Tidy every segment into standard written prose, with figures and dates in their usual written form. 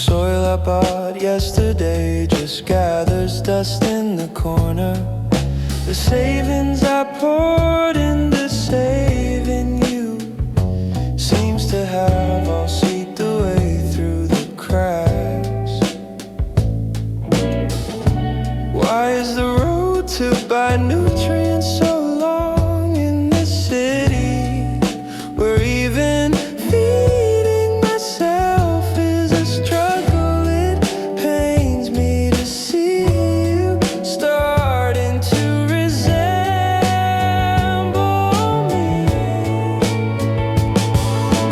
soil I bought yesterday just gathers dust in the corner. The savings I poured into saving you seems to have all seeped away through the cracks. Why is the road to buy nutrients so long in this city where even feeding myself is a struggle? It pains me to see you starting to resemble me.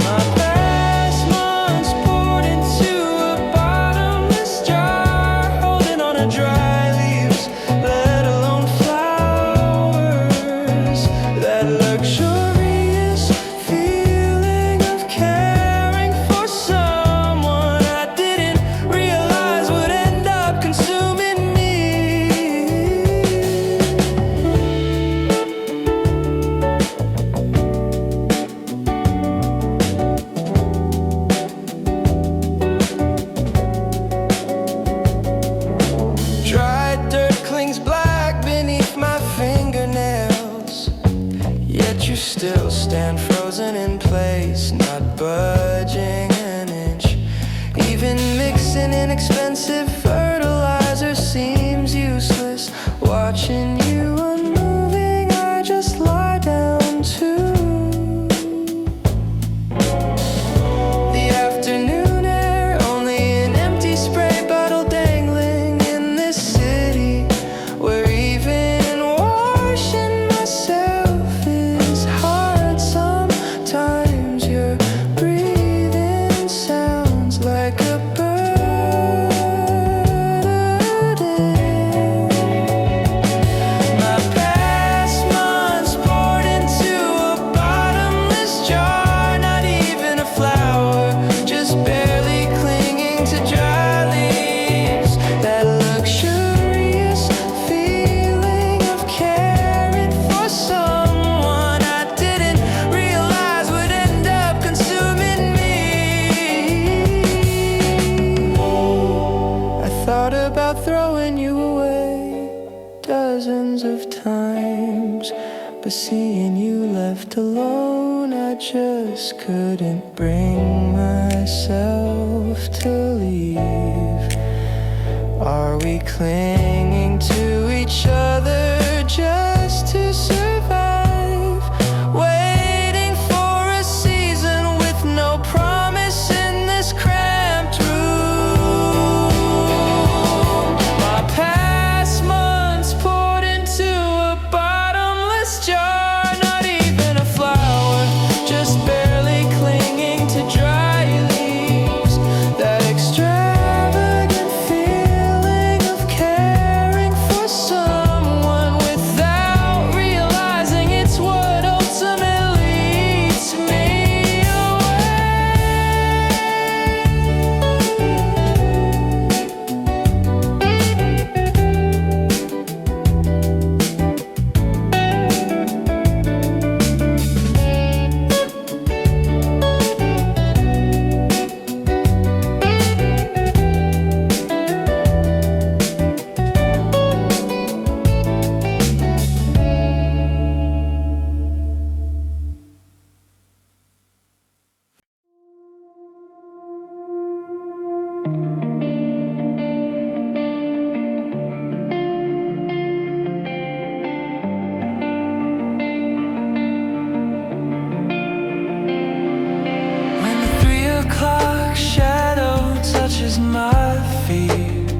My past months poured into a bottomless jar, holding on to dry leaves, let alone flowers. That luxurious feeling of caring for someone I didn't realize would end up consuming me. Dried dirt clings black beneath my fingernails, yet you still stand frozen in place, not budging an inch. Even mixing inexpensive fertilizer seems useless. Watching you unmoving, I just lie down too. The afternoon air, only an empty spray bottle dangling in this city where even washing myself is hard. Sometimes your breathing sounds like a bird a day. My past months poured into a bottomless jar, not even a flower, just barely clinging to dry leaves. That luxurious feeling of caring for someone I didn't realize would end up consuming me. I thought about throwing you away dozens of times, but seeing you left alone, I just couldn't bring myself to leave. Are we clinging to each other just to survive? Waiting for a season with no promise in this cramped room. My past months poured into a bottomless jar, not even a flower, just barely clinging to dry leaves. That extravagant feeling of caring for someone without realizing it's what ultimately leads me when the 3 o'clock shadow touches my feet.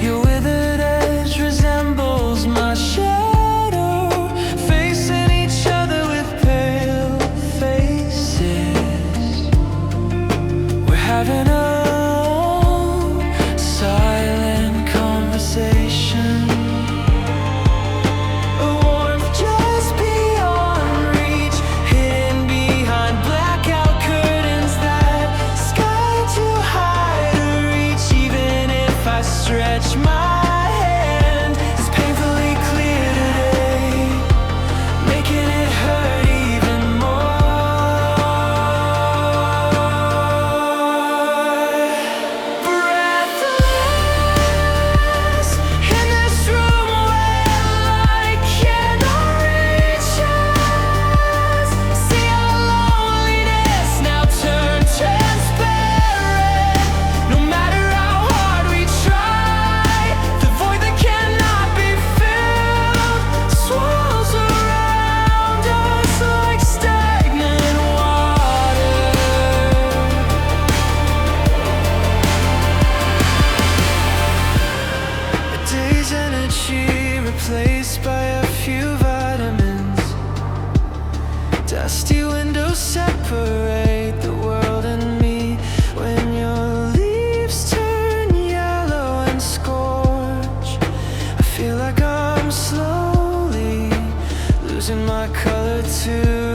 Your withered edge resembles my shadow, facing each other with pale faces. We're having a long, silent conversation. A warmth just beyond reach, hidden behind blackout curtains that sky too high to reach. Even if I stretch my hand, it's painfully clear today, making it hurt even more. separate the world and me. When your leaves turn yellow and scorch, I feel like I'm slowly losing my color too.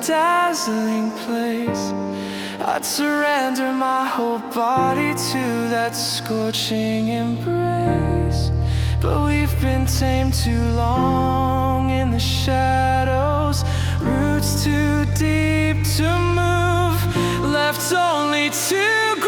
Dazzling place, I'd surrender my whole body to that scorching embrace. But we've been tamed too long in the shadows, roots too deep to move, left only to grow.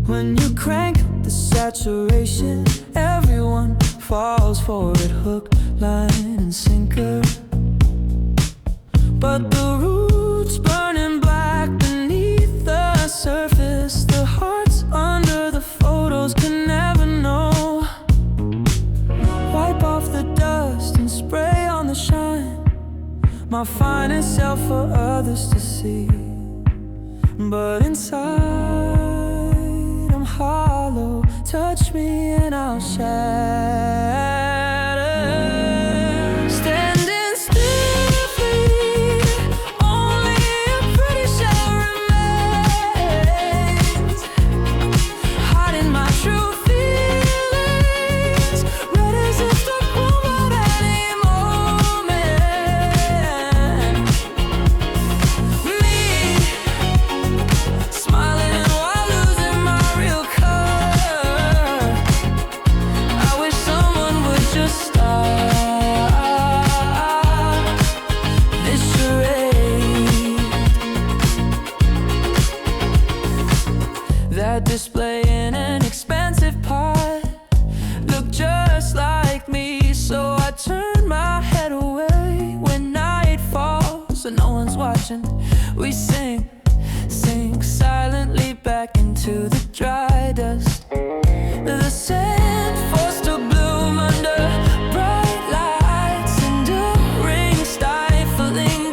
When you crank the saturation, everyone falls for it, hook, line, and sinker. But the roots burning black beneath the surface, the hearts under the photos can never know. Wipe off the dust and spray on the shine, my finest self for others to see. But inside hollow, touch me and I'll shatter. Standing stiffly, only a pretty shell remains, hiding my true feelings, red as if to bloom at any moment. Me, smiling while losing my real color. I wish someone would just stop this charade. That display in an expensive pot looked just like me, so I turned my head away when night falls and no one's watching. We sink silently back into the dry dust. The scent forced to bloom under bright lights, enduring, stifling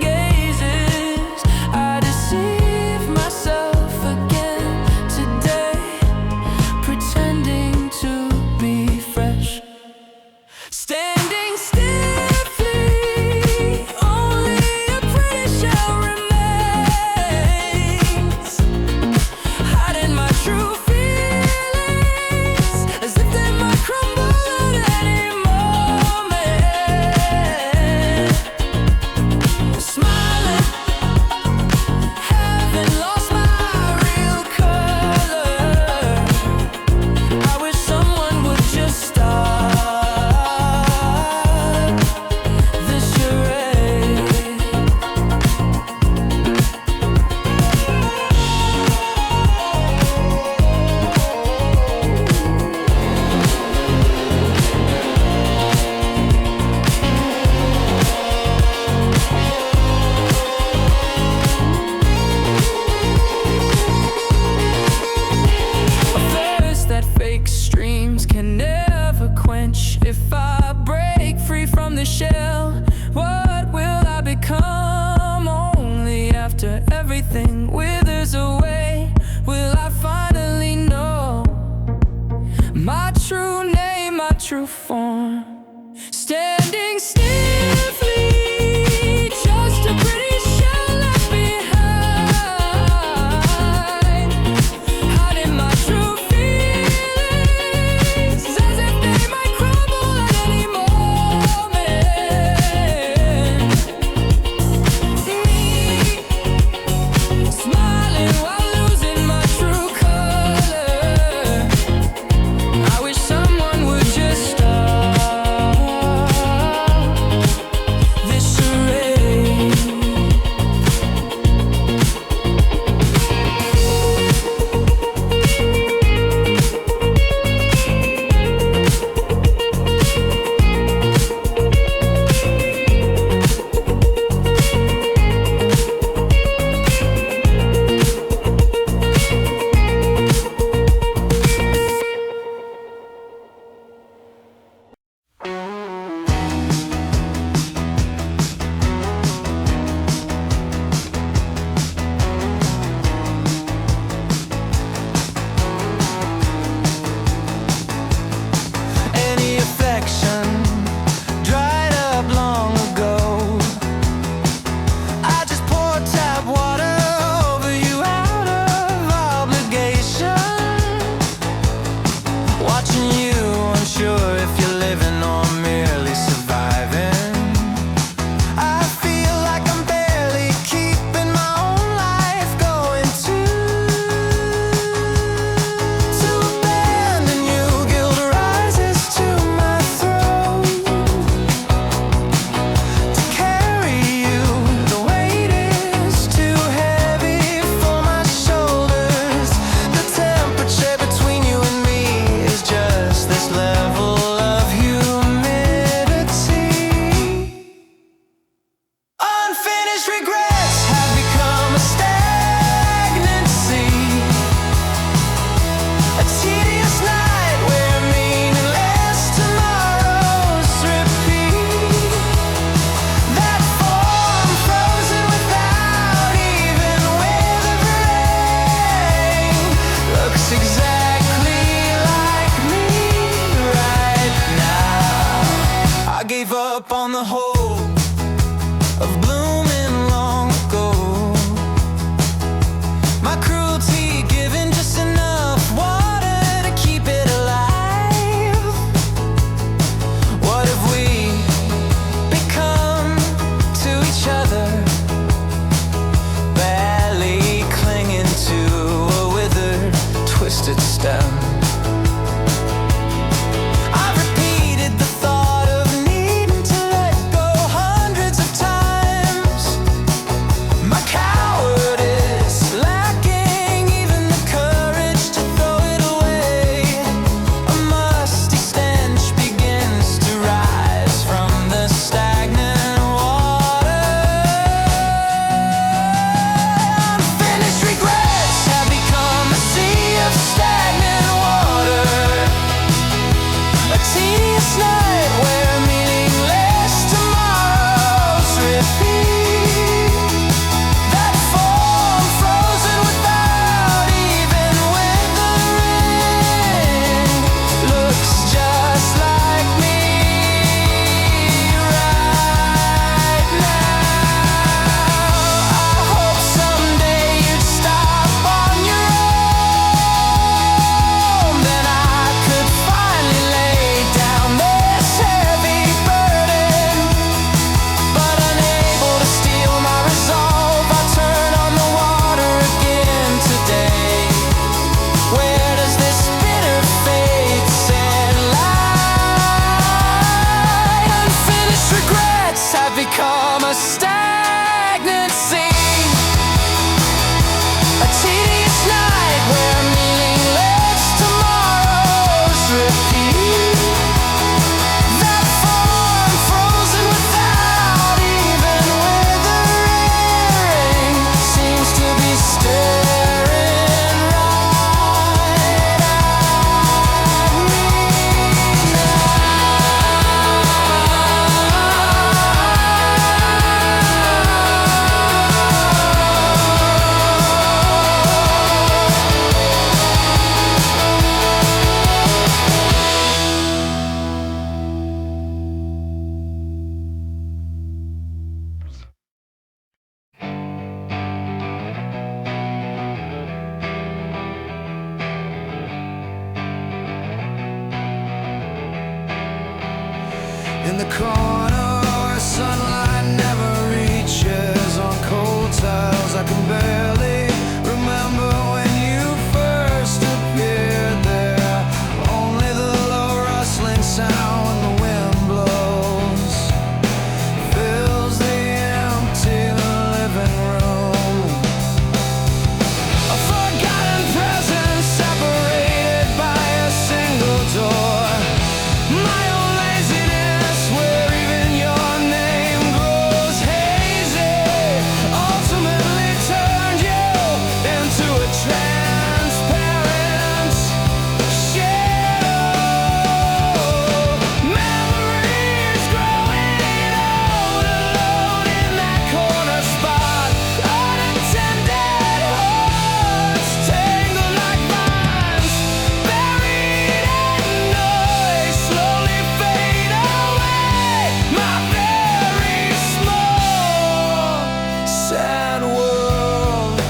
form. Standing stiffly, just a pretty shell left behind. Hiding my true feelings, as if they might crumble at any moment. Me, smiling while losing my true color. I wish someone would just stop this charade. Any affection dried up long ago. I just pour tap water over you out of obligation. Watching you, unsure if you're living or merely surviving. I feel like I'm barely keeping my own life going too. To abandon you, guilt rises to my throat. To carry you, the weight is too heavy for my shoulders. The temperature between you and me is just this level of humidity. Unfinished regrets have become a stagnancy. A tedious night where meaningless tomorrows repeat. That form frozen without even weather rain looks exactly like me right now. I gave up on the hope of blooming long ago. My cruelty given just enough water to keep it alive. What have we become to each other? Barely clinging to a withered, twisted stem. I've repeated the thought of needing to let go hundreds of times. My cowardice lacking in the corner where sunlight never reaches. On cold tiles I can barely remember when you first appeared there. Only the low rustling sound when the wind blows fills the empty living room. A forgotten presence separated by a single door. My own laziness where even your name grows hazy ultimately turned you into a transparent shadow. Memories growing old alone in that corner spot. Unattended hearts tangled like vines, buried in noise, slowly fade away. My very small, sad world.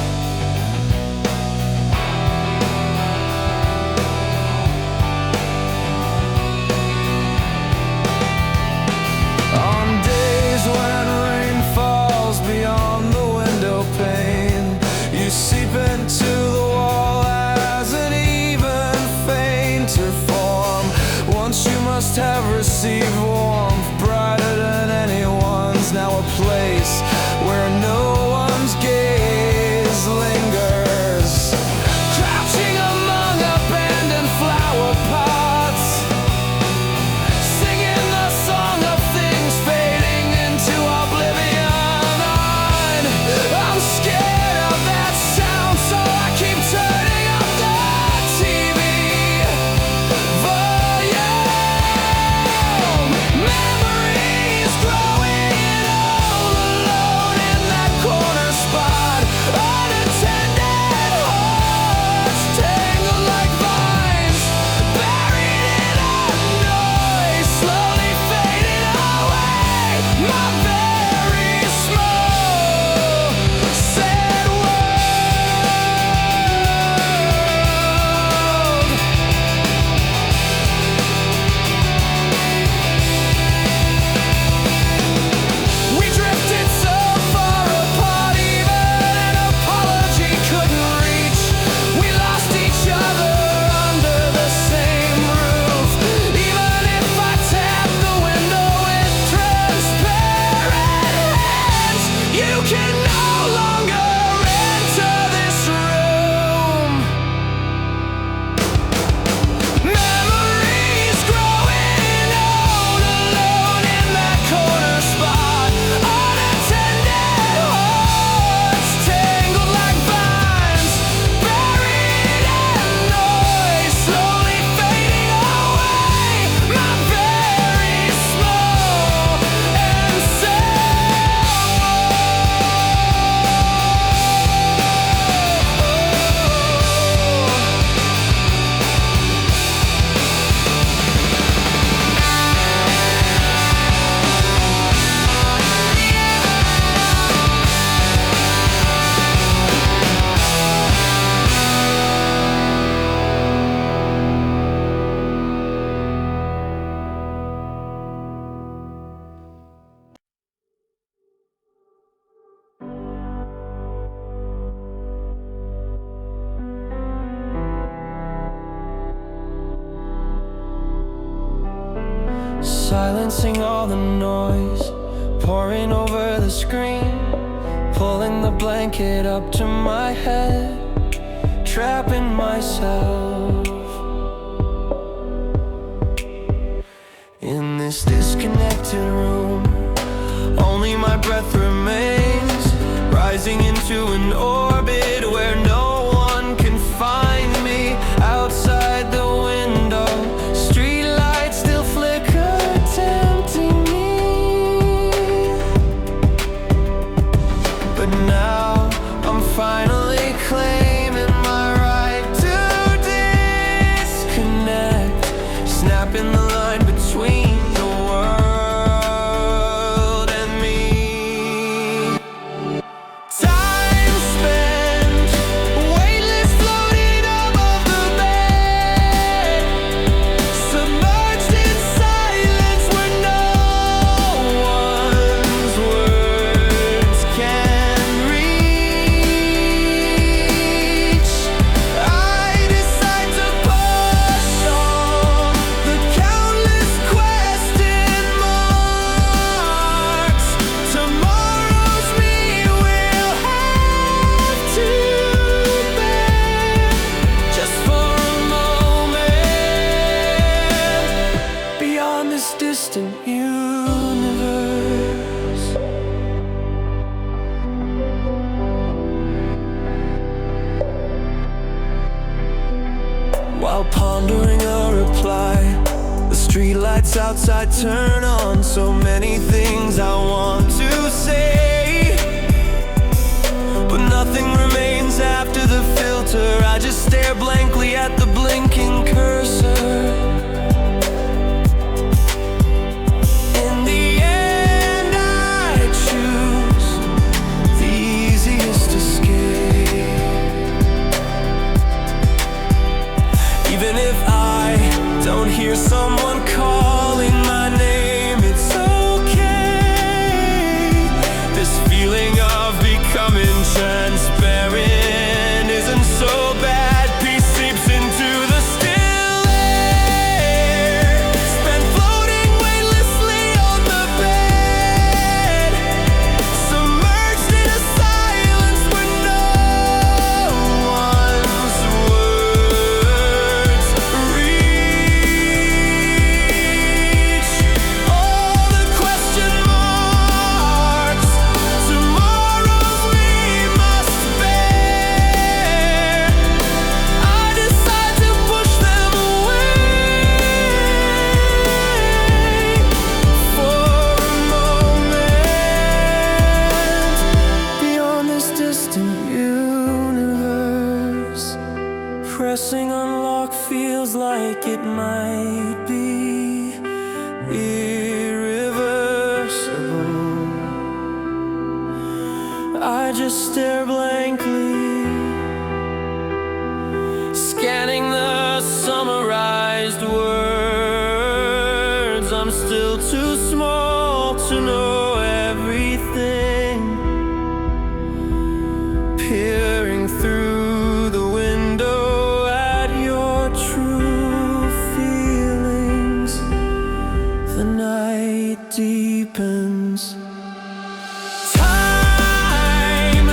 On days when rain falls beyond the window pane, you seep into the wall as an even fainter form. Once you must have received warmth brighter than anyone's, now a place where no one's gaze lingers. Crouching among abandoned flower pots, singing the song of things fading into oblivion. I'm scared of that sound, so I keep turning up the TV volume. Memories growing old alone in that corner spot. Unattended hearts tangled like vines, buried in a noise, slowly fading away. My very small, sad world. We drifted so far apart, even an apology couldn't reach. We lost each other under the same roof. Even if I tap the window with transparent hands, you can no longer enter this room. Memories growing old alone in that corner spot. Unattended hearts tangled like vines, buried in noise, slowly fading away. My very small and sad silencing all the noise, pouring over the screen, pulling the blanket up to my head, trapping myself in this disconnected room. Only my breath remains, rising into an orbit where no one can find me. Outside the window, street lights still flicker, tempting me. But now I'm finally claiming my right to while pondering a reply. The streetlights outside turn on, so many things I want to say, but nothing remains after the filter. I just stare blankly at the blinking cursor. In the end I choose the easiest escape. Even if I don't hear someone calling my name, it's okay. This feeling of becoming transparent isn't so bad. Peace seeps into the still air. Spent floating weightlessly on the bed, submerged in a silence where no one's words reach. All the question marks tomorrow's we must bear. I decide to push them away for a moment. Beyond this distant universe, pressing unlock feels like it might be irreversible. I just stare blankly, scanning the summarized words. I'm still too small to know everything. Peering through the window at your true feelings, the night deepens. Time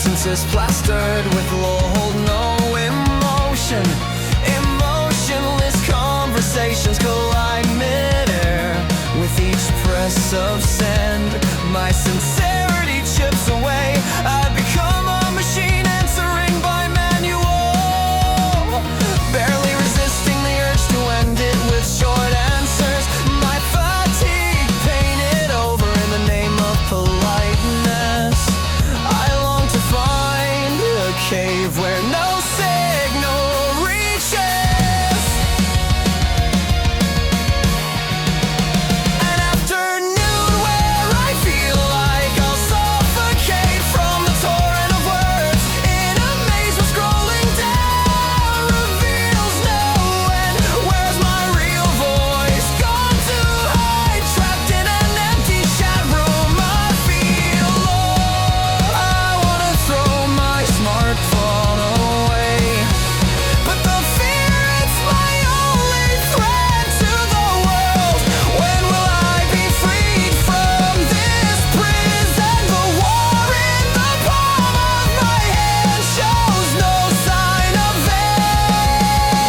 sentences plastered with hold no emotion. Emotionless conversations collide midair. With each press of send, my sincerity chips away. I become a machine answering by manual, barely resisting the urge to end it with short answers. My fatigue painted over in the name of politeness. I long to find a cave where no signal reaches. An afternoon where I feel like I'll suffocate from the torrent of words. In a maze of scrolling down reveals no end. Where's my real voice? Gone to hide, trapped in an empty chat room. I feel low. I wanna throw my smartphone away, but the fear, it's my only threat to the world. When will I be freed from this prison? The war in the palm of my hand shows no sign of ending.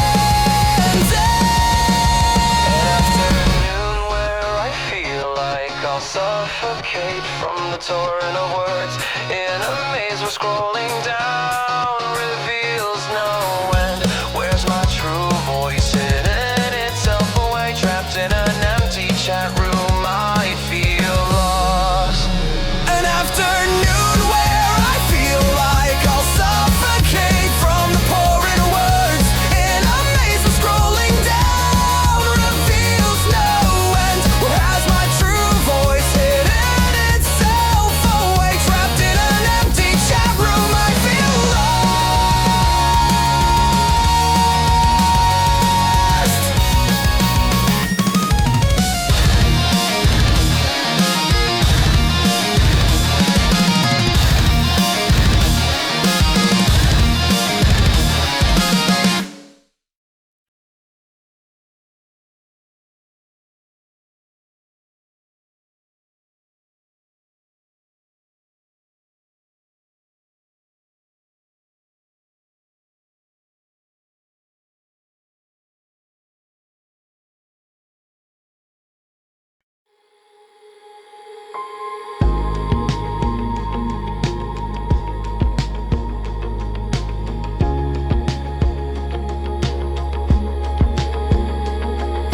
An afternoon where I feel like I'll suffocate from the torrent of words. In a maze we're scrolling down reveals no end. Where's my true voice hidden itself away? Trapped in an empty chat room, I feel lost. An afternoon where I feel like I'll suffocate from the pouring words. In a maze of scrolling down reveals no end. Where has my true voice hidden itself away? Trapped in an empty chat room, I feel lost.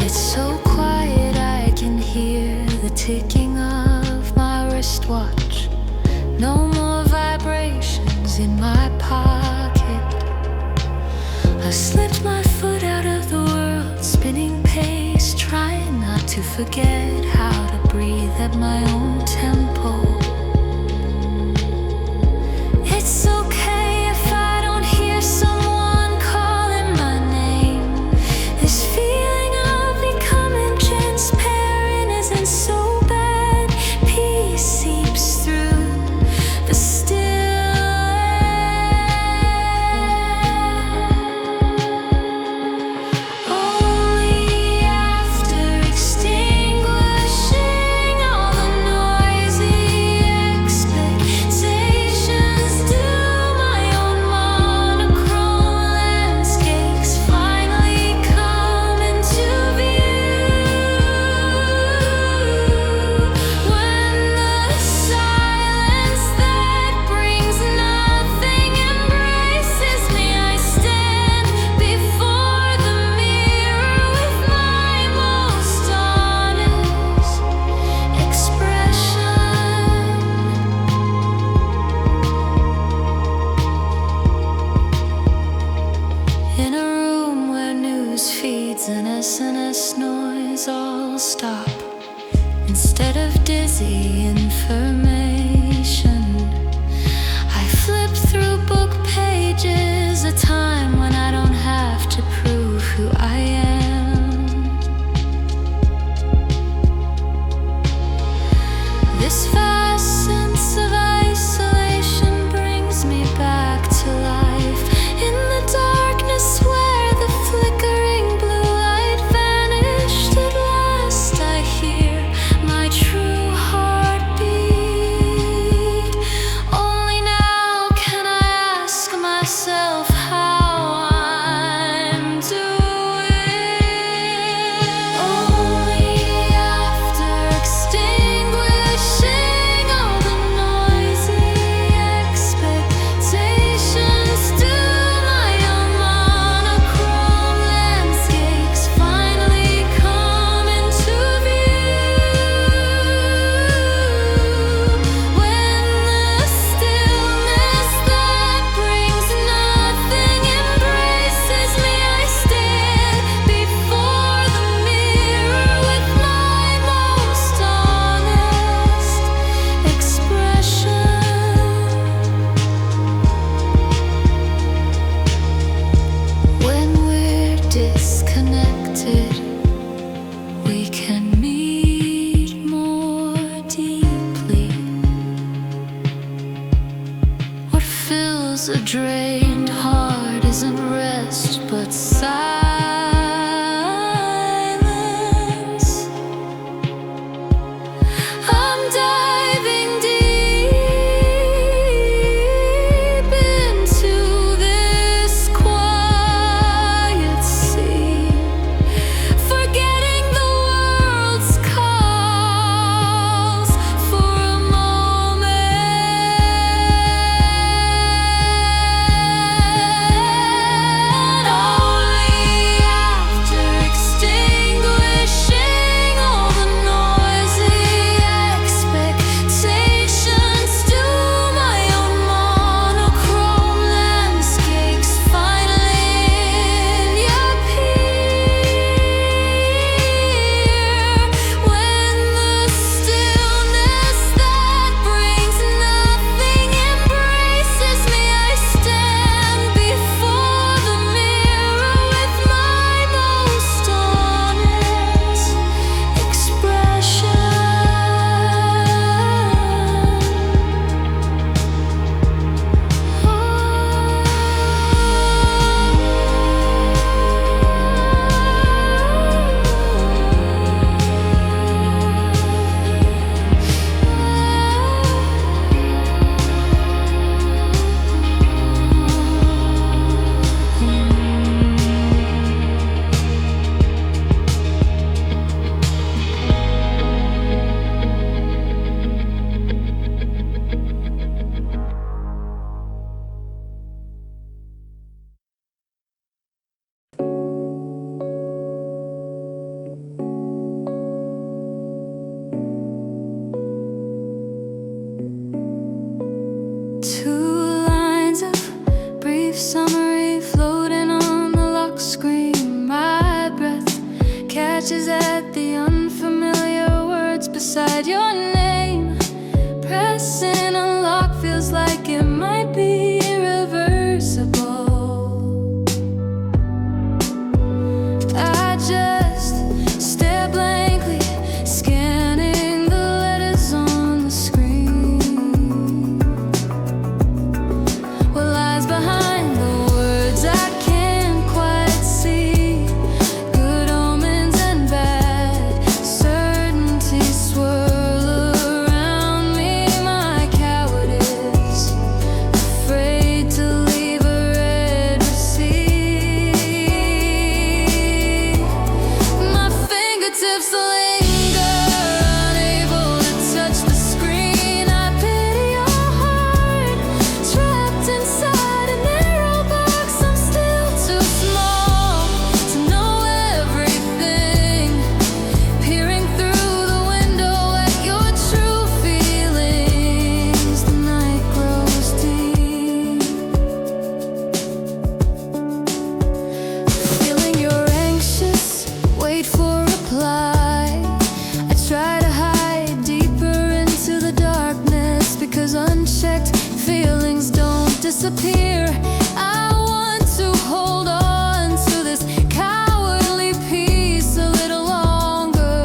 It's so quiet I can hear the ticking of my wristwatch. No more vibrations in my pocket. I slipped my foot out of the world, spinning pace, trying not to forget how to breathe at my own tempo. It's okay if I don't hear someone calling my name. This feeling of becoming transparent isn't so bad. Peace seeps through the still air. Only after extinguishing all the noisy expectations do my own monochrome landscapes finally come into view. When the silence that brings nothing embraces me, I stand before the mirror with my most honest expression. In a room where news feeds and SNS noise all stop, instead of dizzy information, I flip through book pages, a time when I don't have to prove who I am. This vast sense of isolation brings me back to life. In the darkness where the flickering blue light vanished, at last I hear my true heartbeat. Only now can A drained heart isn't rest but silence. I'm diving deep into this quiet sea, forgetting the world's calls for a moment. Summary floating on the lock screen. My breath catches at the unfamiliar words beside your name. Pressing unlock feels like it might be irreversible. I just stare blankly, scanning the letters on the screen. What lies behind disappear. I want to hold on to this cowardly peace a little longer.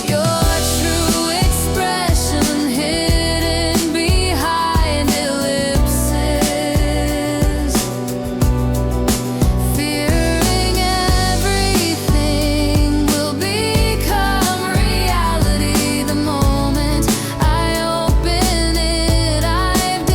Your true expression hidden behind ellipses, fearing everything will become reality the moment I open it. I've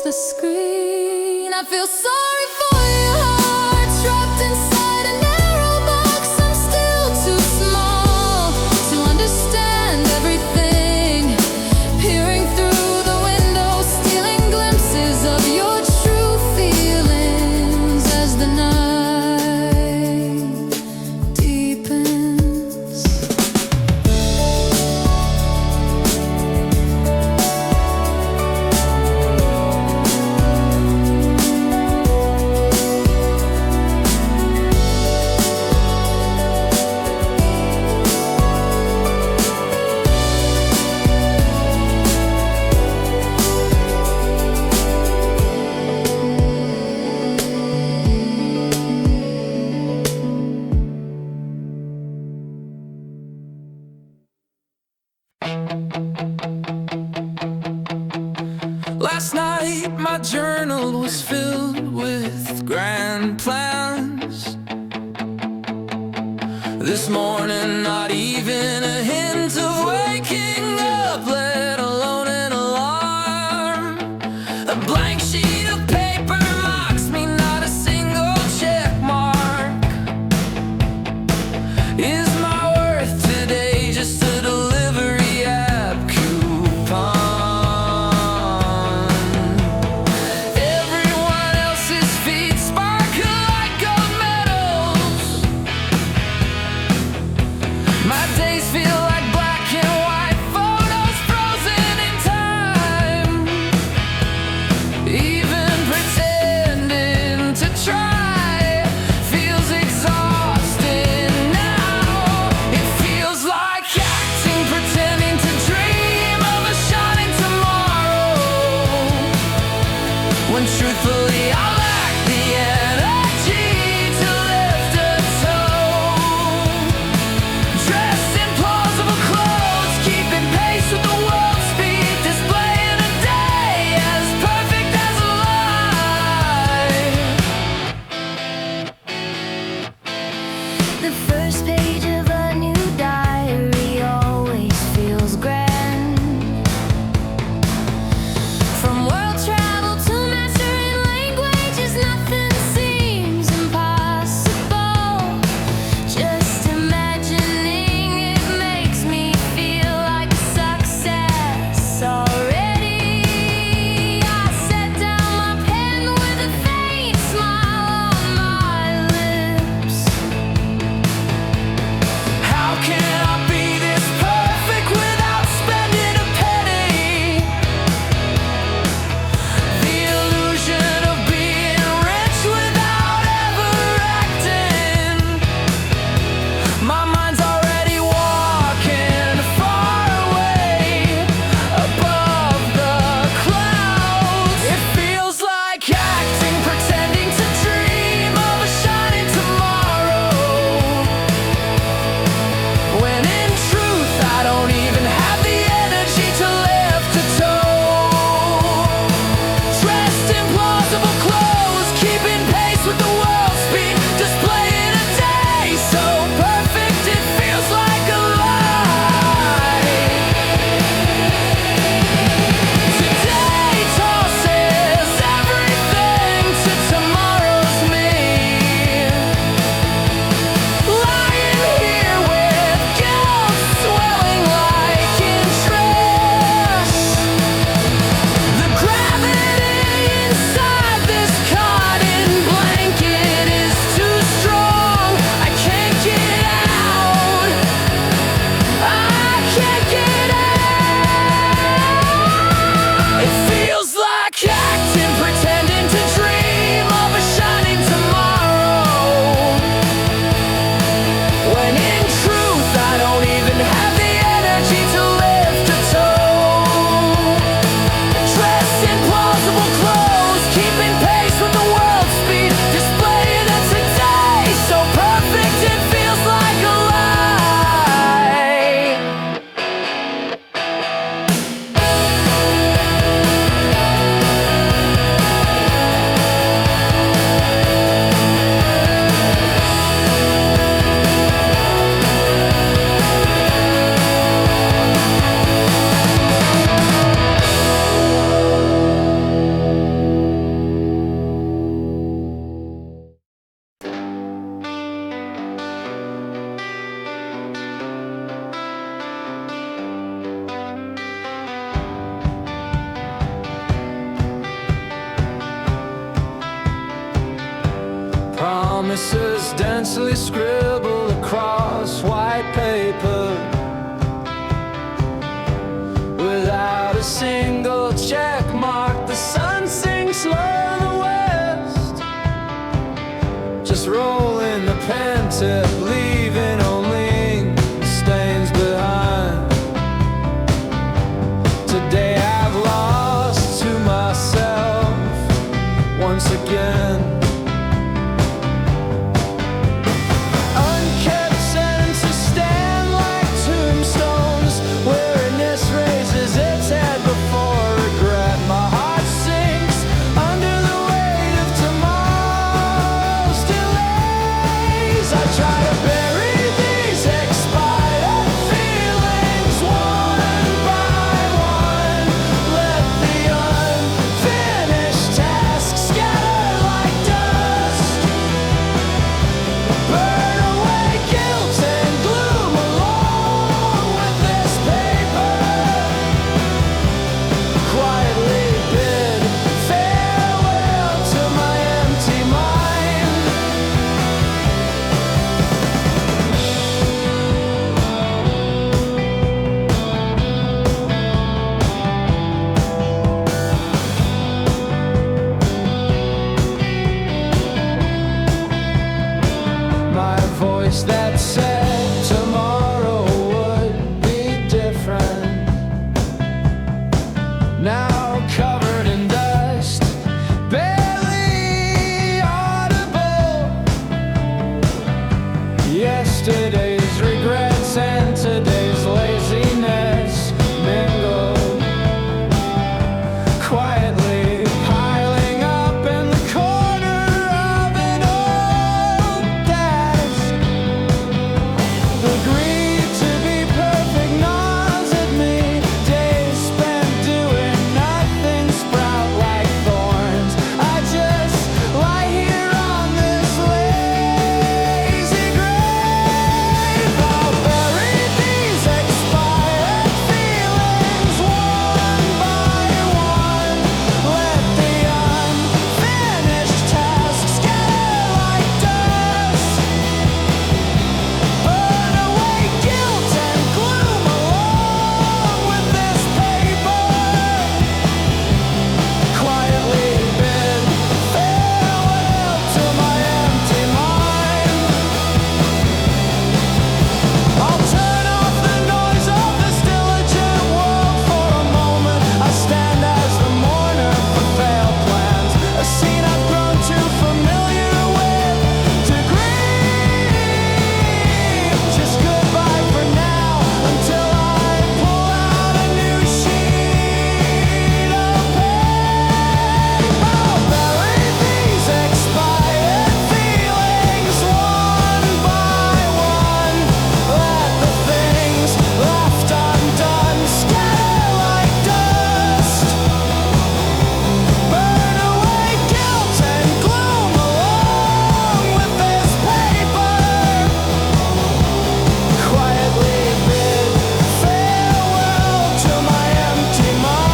the screen. I feel sorry for your heart trapped inside a narrow box. I'm still too small to understand everything. Peering through the window, stealing glimpses of your true feelings as the night deepens. Last night my journal was filled with grand plans. This morning not even a hint of waking up, let alone an alarm. A blank sheet of paper marks me, not a single check mark. Is my worth today just a delivery app coupon? Everyone else's feet sparkle like gold medals. My days feel like black and white photos frozen in time. Even pretending to try feels exhausting now. It feels like acting, pretending to dream of a shining tomorrow, when truthfully I lack the energy to lift a toe. Dressed in plausible clothes, keeping pace with the world's speed, displaying a day as perfect as a lie. The first page of a new diary always feels grand. From world travel to mastering languages, nothing seems impossible. Just imagining it makes me feel like a success already. I set down my pen with a faint smile on my lips. promises densely scribbled across white paper, without a single check mark. The sun sinks low in the west, just rolling the pen tip, leaving only stains behind. Today I've lost to myself once again. Unkept sentences stand like tombstones, weariness raises its head before regret. My heart sinks under the weight of tomorrow's delays. I try to bury these expired feelings one by one, let the unfinished tasks scatter like dust, burn away guilt and gloom along with this paper, quietly bid farewell to my empty mind. My voice that said tomorrow would be different, now covered in dust, barely audible. Yesterday's regrets and today's laziness mingled, quietly piling up in the corner of an old desk. The greed to be perfect gnaws at me. Days spent doing nothing sprout like thorns. I just lie here on this lazy grave. I'll bury these expired feelings one by one, let the unfinished tasks scatter like dust, burn away guilt and gloom along with this paper, quietly bid farewell to my empty mind. I'll turn off the noise of this diligent world for a moment. I stand as the mourner for failed plans, a scene I've grown too familiar with to grieve. Just goodbye for now until I pull out a new sheet of paper. I'll bury these expired feelings one by one, let the things left undone scatter like dust, burn away guilt and gloom along with this paper, quietly bid farewell to my empty mind.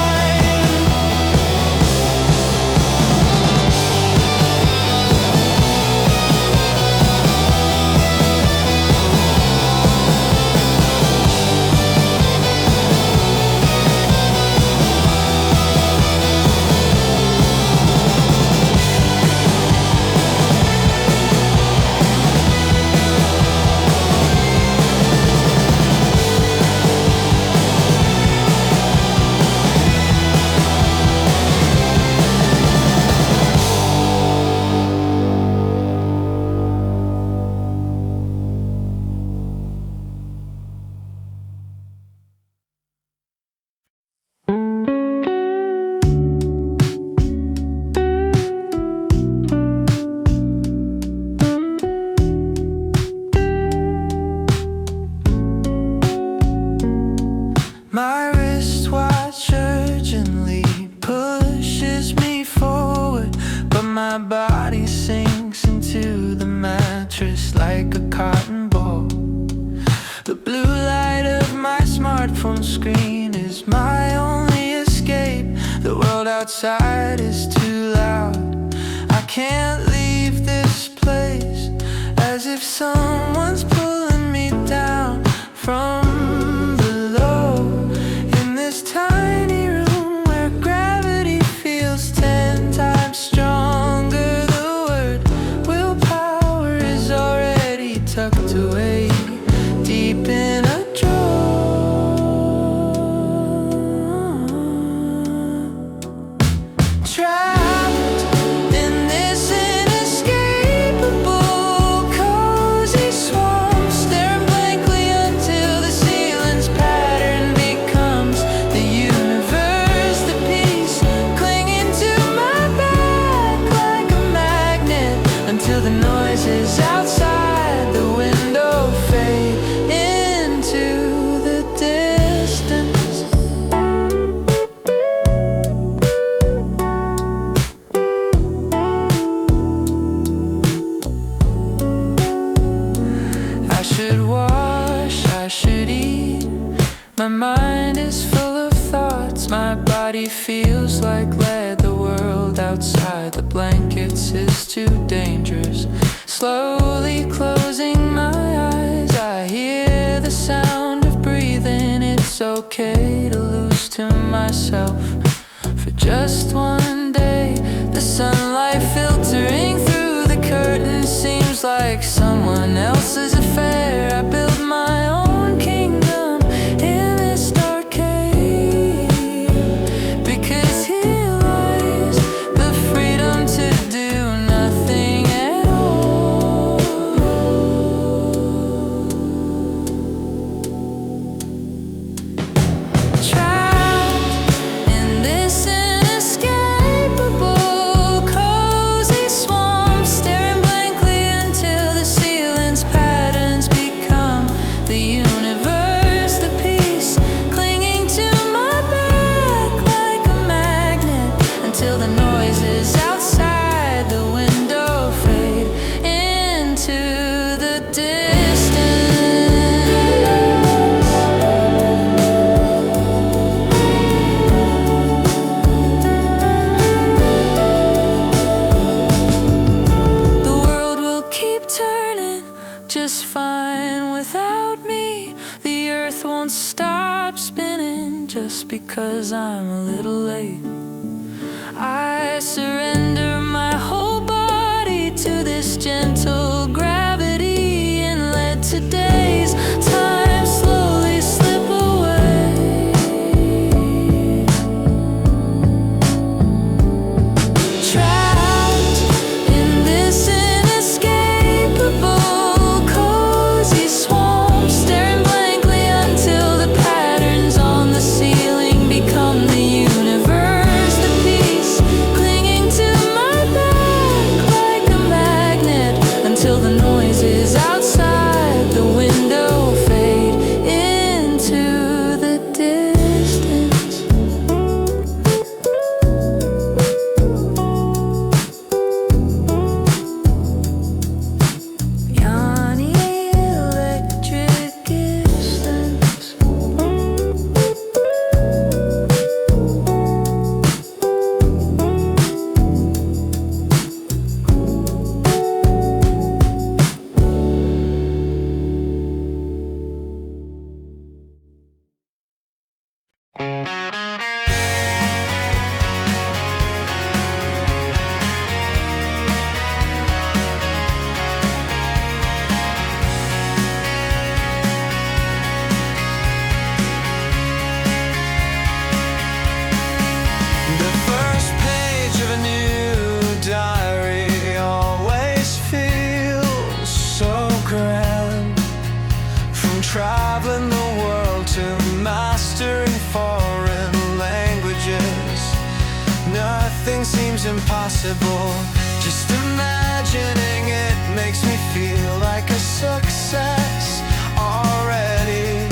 My wristwatch urgently pushes me forward, but my body sinks into the mattress like a cotton ball. The blue light of my smartphone screen is my only escape. The world outside is too loud. I can't leave this place. as if someone's pulling me down from below. In this tiny room where gravity feels 10 times stronger, the word willpower is already tucked away deep in a drawer. Trapped in this inescapable cozy swamp, staring blankly until the ceiling's pattern becomes the universe, the piece clinging to my back like a magnet, until the noises outside the window fade into the distance. I should wash, I should eat. My mind is full of thoughts, my body feels like lead. The world outside the blankets is too dangerous. Slowly closing my eyes, I hear the sound of breathing. It's okay to lose to myself for just one day. The sunlight filtering through the curtains seems like someone else's affair. I built my own kingdom in this dark cave, because here lies the freedom to do nothing at all. Trapped in this inescapable cozy swamp, staring blankly until the ceiling's patterns become the universe, the piece clinging to my back like a magnet, until the noises outside the window fade into the distance. The world will keep turning just fine without me. The earth won't stop spinning just because I'm a little late. I surrender my whole body to this gentle gravity and let today's time slowly slip away. Trapped in this inescapable cozy swamp, staring blankly until the patterns on the ceiling become the universe, the piece clinging to my back like a magnet, until the noises outside the window fade into the distance. Yanni electric distance. The first page of a new diary always feels so grand. From traveling the world to mastering foreign languages, nothing seems impossible. Just imagining it makes me feel like a success already.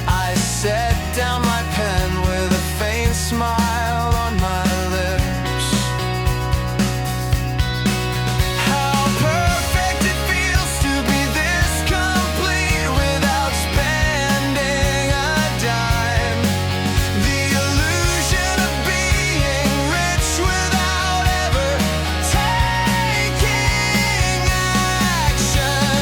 I set down my pen with a faint smile on my lips. How perfect it feels to be this complete without spending a dime. The illusion of being rich without ever taking action.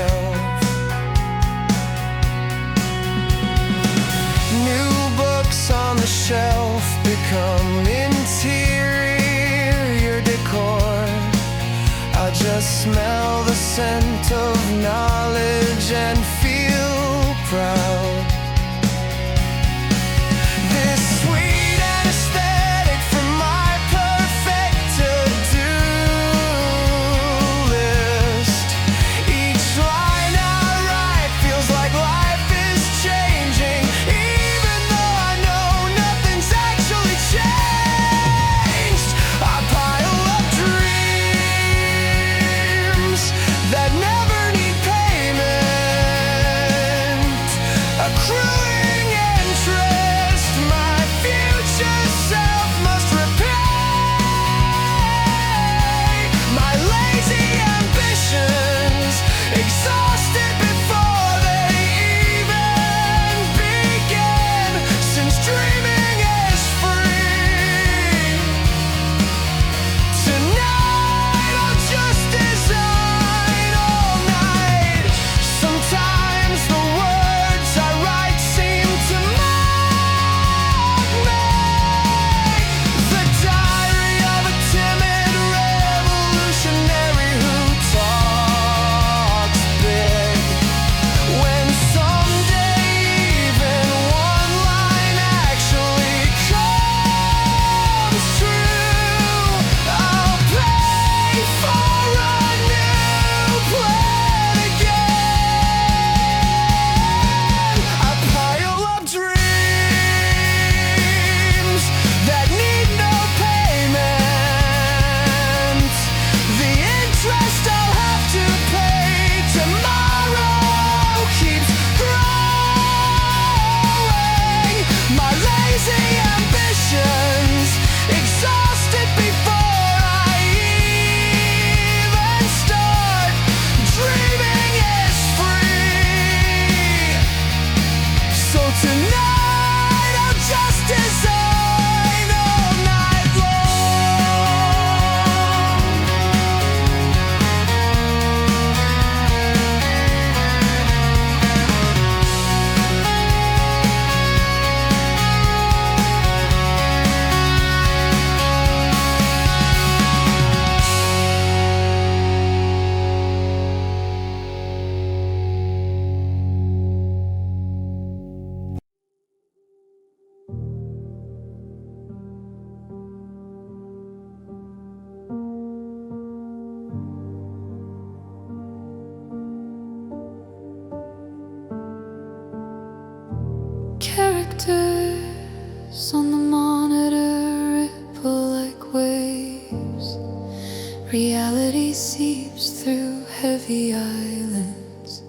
shelf. New books on the shelf become interior decor. I just smell the scent of knowledge and feel proud. This sweet anesthetic from my perfect to-do list. Each line I write feels like life is changing, even though I know nothing's actually changed. I pile up dreams that never need payment, accruing interest my future self must repay. My lazy ambitions exhausted before they even begin, since dreaming is free. Tonight I'll just design all night. Sometimes the words I write seem to mock me. The diary of a timid revolutionary who talks big. When someday even one line actually comes true, I'll pay for a new plan again. I pile up dreams that need no payment. The interest I'll have to pay tomorrow keeps growing. My lazy ambitions exhausted before I even start. Dreaming is free. So tonight I'll just design all night long. Characters on the monitor ripple like waves. Reality seeps through heavy eyelids.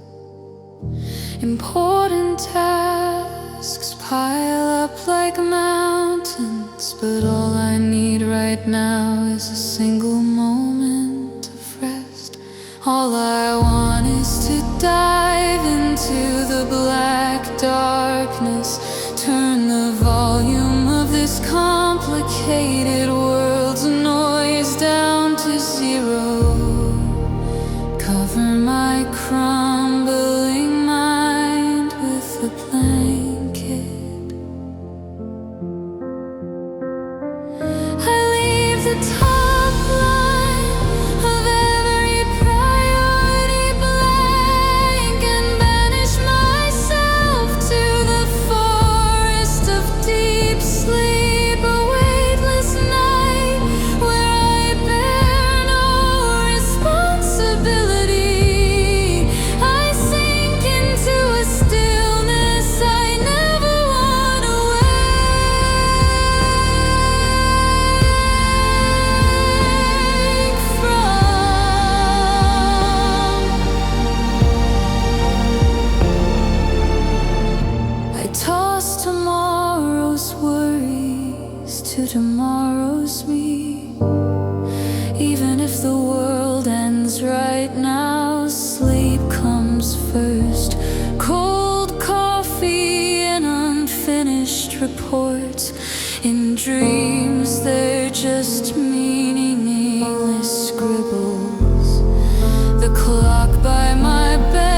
Important tasks pile up like mountains, but all I need right now is a single moment of rest. All I want is to dive into the black darkness, turn the volume of this complicated world's noise down to zero, cover my crumbling mind with a blanket. I leave the top line of every priority blank and banish myself to the forest of deep sleep, a weightless night where I bear no responsibility. I sink into a stillness I never want to wake from. I toss tomorrow's worries to tomorrow's me. Even if the world ends right now, sleep comes first. Cold coffee and unfinished reports. In dreams, they're just meaningless scribbles. The clock by my bed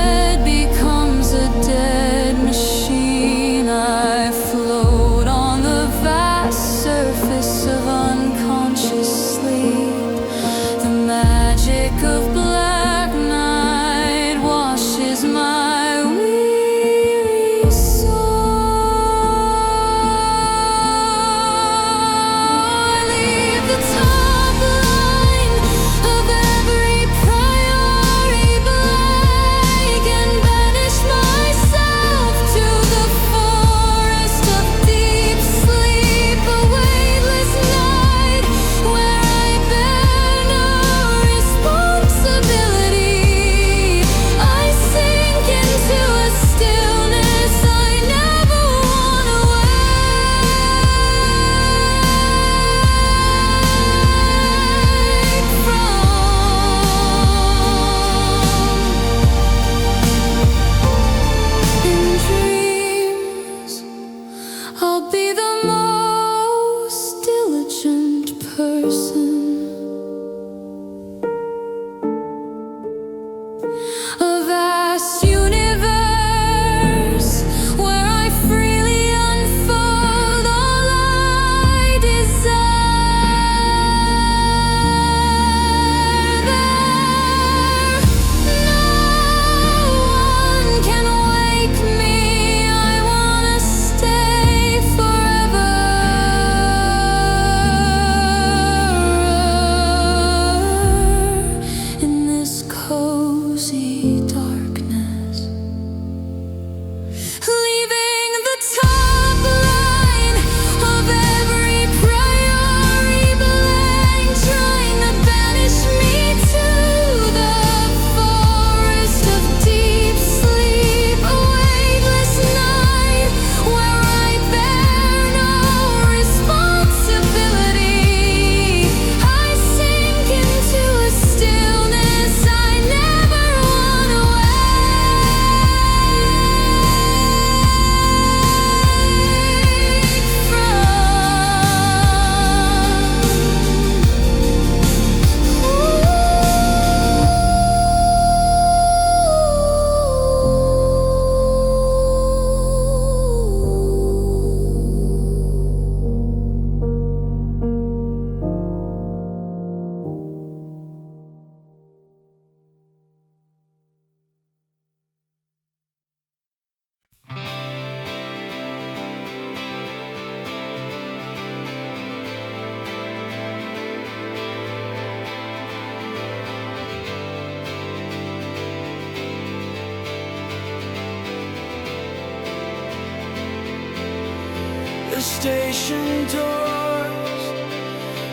the station doors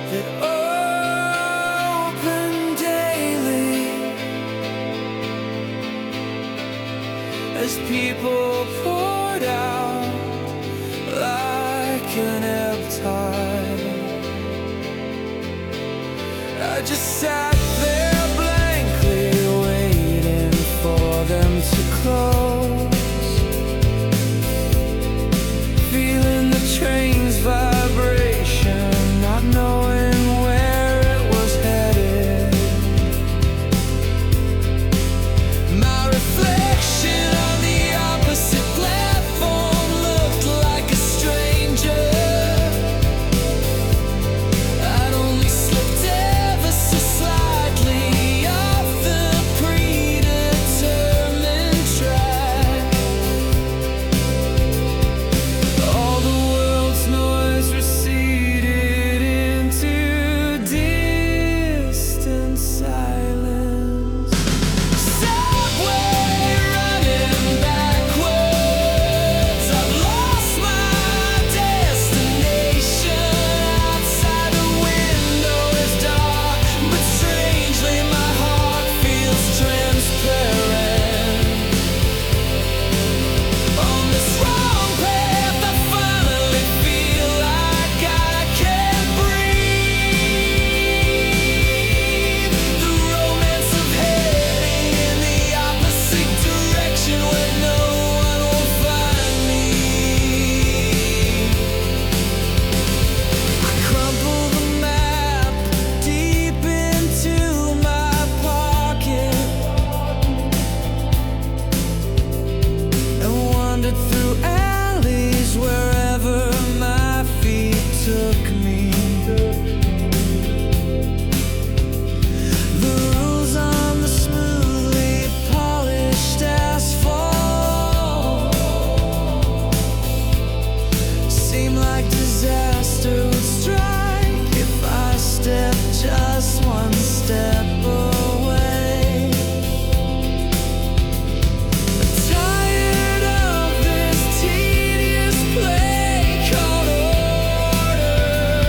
that open daily as people poured out like an ebb tide. I just sat there blankly waiting for them to close, feeling the train's vibration, not knowing where it was headed. My reflection on the opposite platform looked like a stranger. I'd only slipped ever so slightly off the predetermined track. All the world's noise receded into distant silence. Subway running backwards, I've lost my destination. Outside the window is dark, but strangely my heart feels transparent. On this wrong path I finally feel like I can breathe. The romance of heading in the opposite direction where no one will find me. I crumple the map deep into my pocket and wandered through alleys wherever my feet took me. The rules on the smoothly polished asphalt seem like disaster would strike if I stepped just one step away. Tired of this tedious play called order.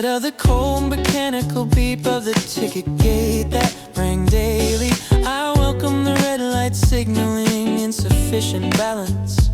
Tired of the cold mechanical beep of the ticket gate that rang daily. I welcome the red light signaling insufficient balance.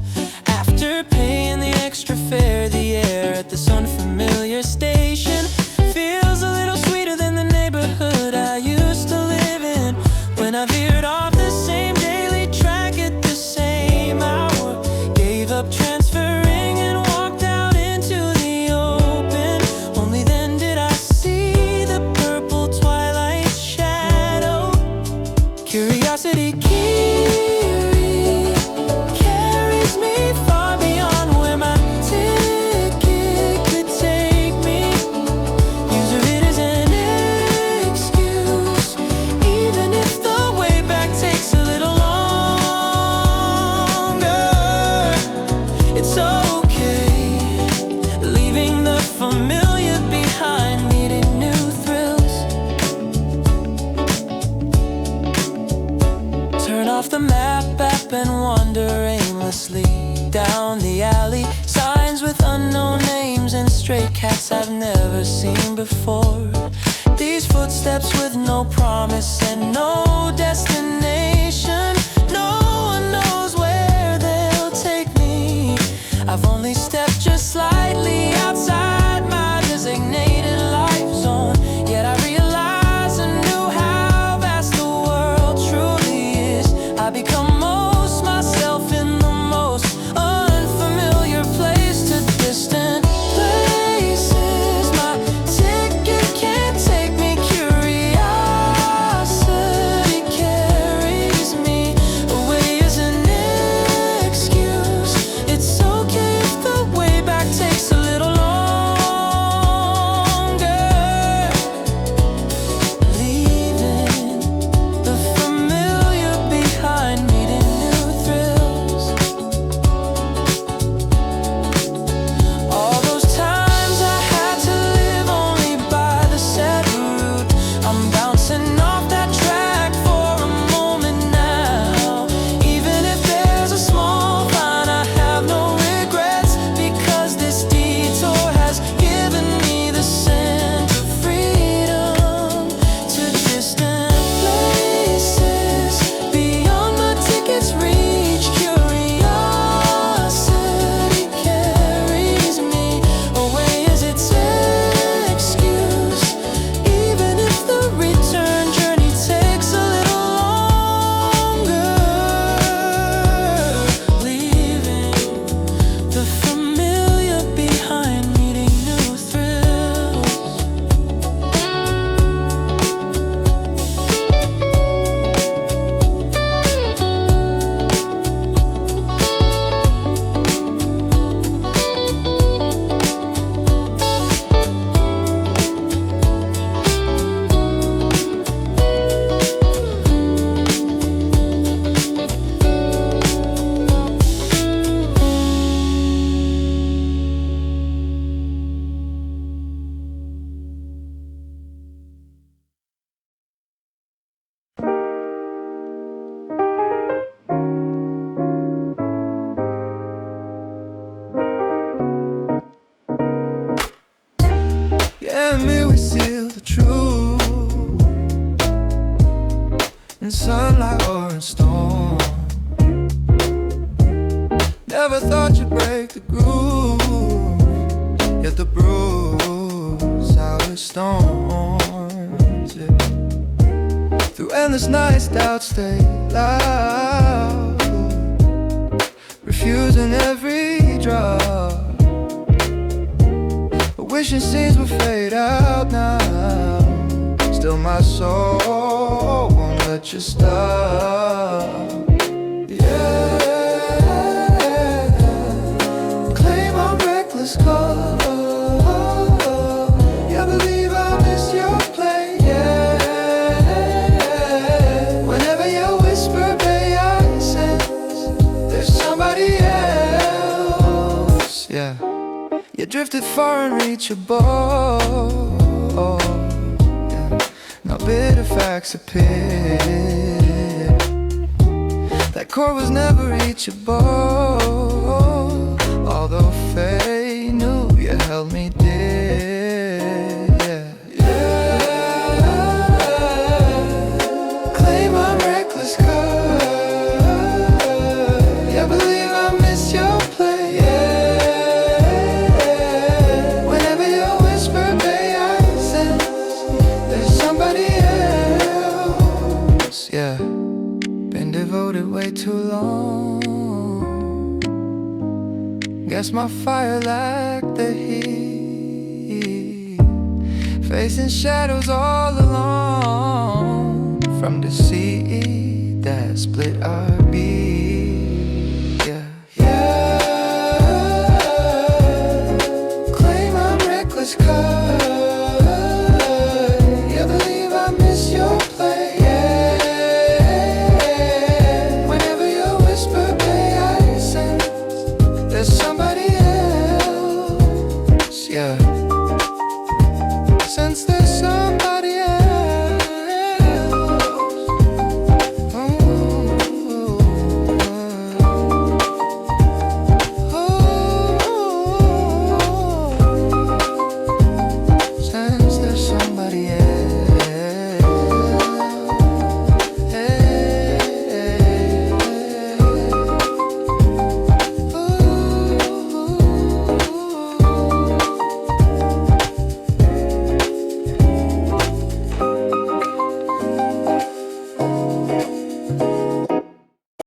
After paying the extra fare, the air at this unfamiliar station feels a little sweeter than the neighborhood I used to live in. When I veered off the same daily track at the same hour, gave up transferring and walked out into the open. Only then did I see the purple twilight shadow. Curiosity carries me far beyond where my ticket could take me. Use of it as an excuse, even if the way back takes a little longer. It's okay, leaving the familiar behind, meeting new thrills. Turn off the map app and wander aimlessly down the alley. Signs with unknown names and stray cats I've never seen before. These footsteps with no promise and no destination. No one knows where they'll take me. I've only stepped just slightly outside my designated life zone. Yet I realize anew how vast the world truly is. I become most myself in the most unfamiliar place to distant places. My ticket can't take me. Curiosity carries me away as an excuse. It's okay if the way back takes a little longer. Leaving the familiar behind, meeting new thrills. All those times I had to live only by the set route, I'm bouncing off that track for a moment now. Even if there's a small fine, I have no regrets, because this detour has given me the scent of freedom to distant places beyond my ticket's reach. Curiosity carries me away as its excuse, even if the return journey takes a little longer. Leaving the familiar behind, meeting new thrills. Yeah, me we seal the truth in sunlight or in storm. Never thought you'd break the groove, yet the bruise out of storms. Yeah. Through endless nights, doubts stay loud, refusing every drop. But wishing scenes will fade out now. Still my soul won't let you stop. Yeah, claim I'm reckless 'cause you believe I miss your play. Yeah, whenever you whisper, babe, I sense there's somebody else. Yeah, you drifted far unreachable. Yeah, now bitter facts appear. That chord was never reachable. Although fate knew you held me dear. too long. Guess my fire lacked the heat, facing shadows all along from the sea that split our beat.